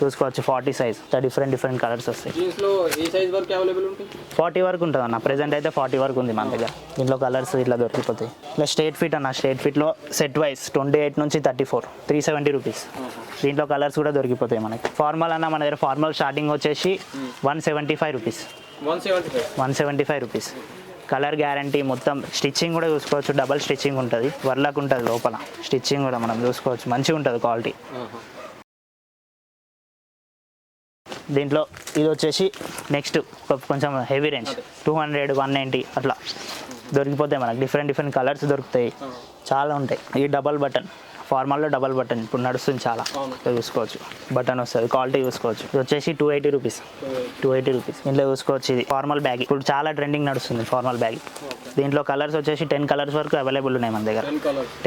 చూసుకోవచ్చు 40 size different colours వస్తాయి. జీన్స్లో ఏ సైజ్ వరకు అవైలబుల్ ఉంటాయి? 40 వరకు ఉంటుంది అన్న. ప్రెజెంట్ అయితే 40 వరకు ఉంది మన దగ్గర. దీంట్లో కలర్స్ ఇట్లా దొరికిపోతాయి. ఇట్లా స్ట్రేట్ ఫిట్ అన్న. స్ట్రేట్ ఫిట్లో సెట్ వైజ్ 28 నుంచి 34 370 రూపీస్. దీంట్లో కలర్స్ కూడా దొరికిపోతాయి మనకి. ఫార్మల్ అన్న మన దగ్గర ఫార్మల్ స్టార్టింగ్ వచ్చేసి 175 రూపీస్. 175 రూపీస్. కలర్ గ్యారంటీ, మొత్తం స్టిచ్చింగ్ కూడా చూసుకోవచ్చు. డబల్ స్టిచ్చింగ్ ఉంటుంది, వర్లకు ఉంటుంది లోపల. స్టిచ్చింగ్ కూడా మనం చూసుకోవచ్చు, మంచిగా ఉంటుంది క్వాలిటీ. దీంట్లో ఇది వచ్చేసి నెక్స్ట్ కొంచెం హెవీ రేంజ్ 200 190 అట్లా దొరికిపోతాయి మనకు. డిఫరెంట్ కలర్స్ దొరుకుతాయి, చాలా ఉంటాయి. ఈ డబల్ బటన్ ఫార్మల్లో డబల్ బటన్ ఇప్పుడు నడుస్తుంది చాలా. చూసుకోవచ్చు బటన్ వస్తుంది, క్వాలిటీ చూసుకోవచ్చు. ఇది వచ్చేసి 280 రూపీస్. 280 రూపీస్. ఇంట్లో చూసుకోవచ్చు. ఇది ఫార్మల్ బ్యాగ్, ఇప్పుడు చాలా ట్రెండింగ్ నడుస్తుంది ఫార్మల్ బ్యాగ్. దీంట్లో కలర్స్ వచ్చేసి 10 కలర్స్ వరకు అవైలబుల్ ఉన్నాయి మన దగ్గర.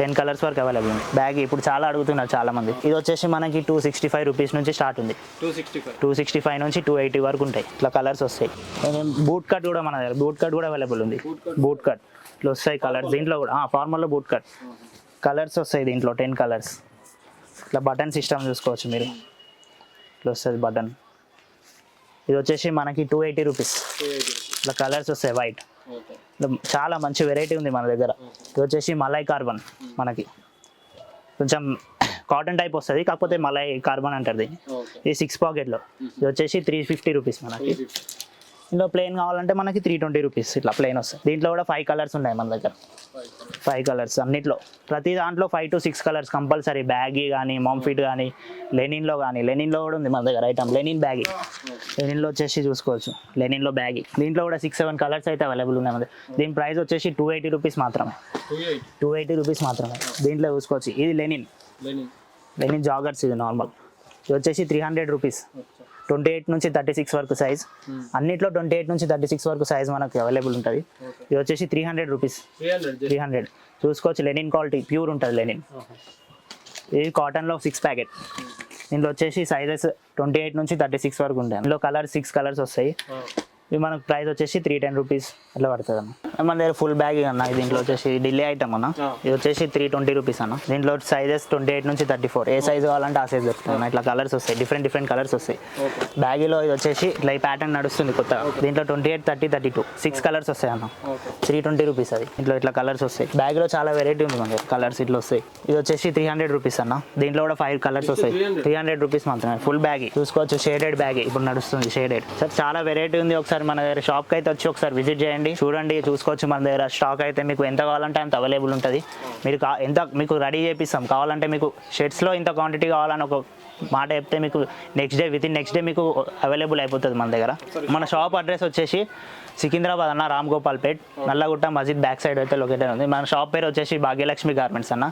10 కలర్స్ వరకు అవైలబుల్ ఉంది. బ్యాగ్ ఇప్పుడు చాలా అడుగుతున్నారు చాలా మంది. ఇది వచ్చేసి మనకి 265 రూపీస్ నుంచి స్టార్ట్ ఉంది. 265 నుంచి 280 వరకు ఉంటాయి. ఇట్లా కలర్స్ వస్తాయి. బూట్ కట్ కూడా మన దగ్గర, బూట్ కట్ కూడా అవైలబుల్ ఉంది. బూట్ కట్ ఇట్లా వస్తాయి కలర్స్. దీంట్లో కూడా ఫార్మల్లో బూట్ కట్ కలర్స్ వస్తాయి. దీంట్లో 10 కలర్స్. ఇట్లా బటన్ సిస్టమ్ చూసుకోవచ్చు మీరు. ఇట్లా వస్తుంది బటన్. ఇది వచ్చేసి మనకి 280 రూపీస్. ఇట్లా కలర్స్ వస్తాయి వైట్. చాలా మంచి వెరైటీ ఉంది మన దగ్గర. ఇది వచ్చేసి మలై కార్బన్. మనకి కొంచెం కాటన్ టైప్ వస్తుంది, కాకపోతే మలై కార్బన్ అంటారు దీన్ని. ఇది 6 పాకెట్లో. ఇది వచ్చేసి 350 రూపీస్ మనకి. ఇందులో ప్లెయిన్ కావాలంటే మనకి 320 రూపీస్. ఇట్లా ప్లెయిన్ వస్తుంది. దీంట్లో కూడా 5 కలర్స్ ఉన్నాయి మన దగ్గర. 5 కలర్స్ అన్నిట్లో. ప్రతి దాంట్లో 5 to 6 కలర్స్ కంపల్సరీ. బ్యాగీ కానీ, మాంఫిట్ కానీ, లెనిన్లో కూడా ఉంది మన దగ్గర ఐటమ్. Lenin baggy. లెనిన్లో వచ్చేసి చూసుకోవచ్చు. లెనిన్లో బ్యాగీ. దీంట్లో కూడా 6-7 కలర్స్ అయితే అవైలబుల్ ఉన్నాయి మన దగ్గర. దీని ప్రైస్ వచ్చేసి 280 రూపీస్ మాత్రమే. 280 రూపీస్ మాత్రమే. దీంట్లో చూసుకోవచ్చు. ఇది లెనిన్ జాగర్స్. ఇది నార్మల్. ఇది వచ్చేసి 300 రూపీస్. 28 నుంచి 36 వరకు సైజ్. అన్నిట్లో 28 నుంచి 36 వరకు సైజ్ మనకు అవైలబుల్ ఉంటుంది. ఇది వచ్చేసి 300 రూపీస్. 300 చూసుకోవచ్చు. లెనిన్ క్వాలిటీ ప్యూర్ ఉంటుంది లెనిన్. ఇది కాటన్లో 6 ప్యాకెట్. దీంట్లో వచ్చేసి సైజెస్ 28 నుంచి 36 వరకు ఉంటాయి. ఇందులో కలర్స్ 6 కలర్స్ వస్తాయి. ఇది మనకు ప్రైస్ వచ్చేసి 310 రూపీస్ అట్లా పడుతుంది అన్న. మన దగ్గర ఫుల్ బ్యాగ్ అన్న. దీంట్లో వచ్చేసి ఢిల్లీ ఐటమ్ అన్న. ఇది వచ్చేసి 320 రూపీస్ అన్న. దీంట్లో సైజెస్ 28 నుంచి 34. ఏ సైజ్ కావాలంటే ఆ సైజ్ దొరుకుతుంది అన్న. ఇట్లా కలర్స్ వస్తాయి, డిఫరెంట్ కలర్స్ వస్తాయి. బ్యాగీలో ఇది వచ్చేసి ఇట్లా ఈ ప్యాటర్న్ నడుస్తుంది కొత్తగా. దీంట్లో 28, 30, 32 6 కలర్స్ వస్తాయి అన్న. 320 రూపీస్ అది. ఇంట్లో ఇట్లా కలర్స్ వస్తాయి. బ్యాగ్లో చాలా వెరైటీ ఉంది మన దగ్గర. కలర్స్ ఇట్లా వస్తాయి. ఇది వచ్చేసి 300 రూపీస్ అన్న. దీంట్లో కూడా 5 కలర్స్ వస్తాయి. 300 రూపీస్ మాత్రమే. ఫుల్ బ్యాగ్ చూసుకోవచ్చు. షేడెడ్ బ్యాగ్ ఇప్పుడు నడుస్తుంది. షేడెడ్ సార్ చాలా వెరైటీ ఉంది. ఒకసారి మన దగ్గర షాప్కి అయితే వచ్చి ఒకసారి విజిట్ చేయండి, చూడండి, చూసుకోవచ్చు. మన దగ్గర స్టాక్ అయితే మీకు ఎంత కావాలంటే అంత అవైలబుల్ ఉంటుంది. మీరు ఎంత మీకు రెడీ చేపిస్తాం. కావాలంటే మీకు షర్ట్స్లో ఇంత క్వాంటిటీ కావాలని ఒక మాట చెప్తే మీకు వితిన్ నెక్స్ట్ డే మీకు అవైలబుల్ అయిపోతుంది మన దగ్గర. మన షాప్ అడ్రస్ వచ్చేసి సికింద్రాబాద్ అన్న, రామ్ గోపాల్ పేట్, నల్లగుట్ట మస్జిద్ బ్యాక్ సైడ్ అయితే లొకేటెడ్ ఉంది. మన షాప్ పేరు వచ్చేసి భాగ్యలక్ష్మి గార్మెంట్స్ అన్న.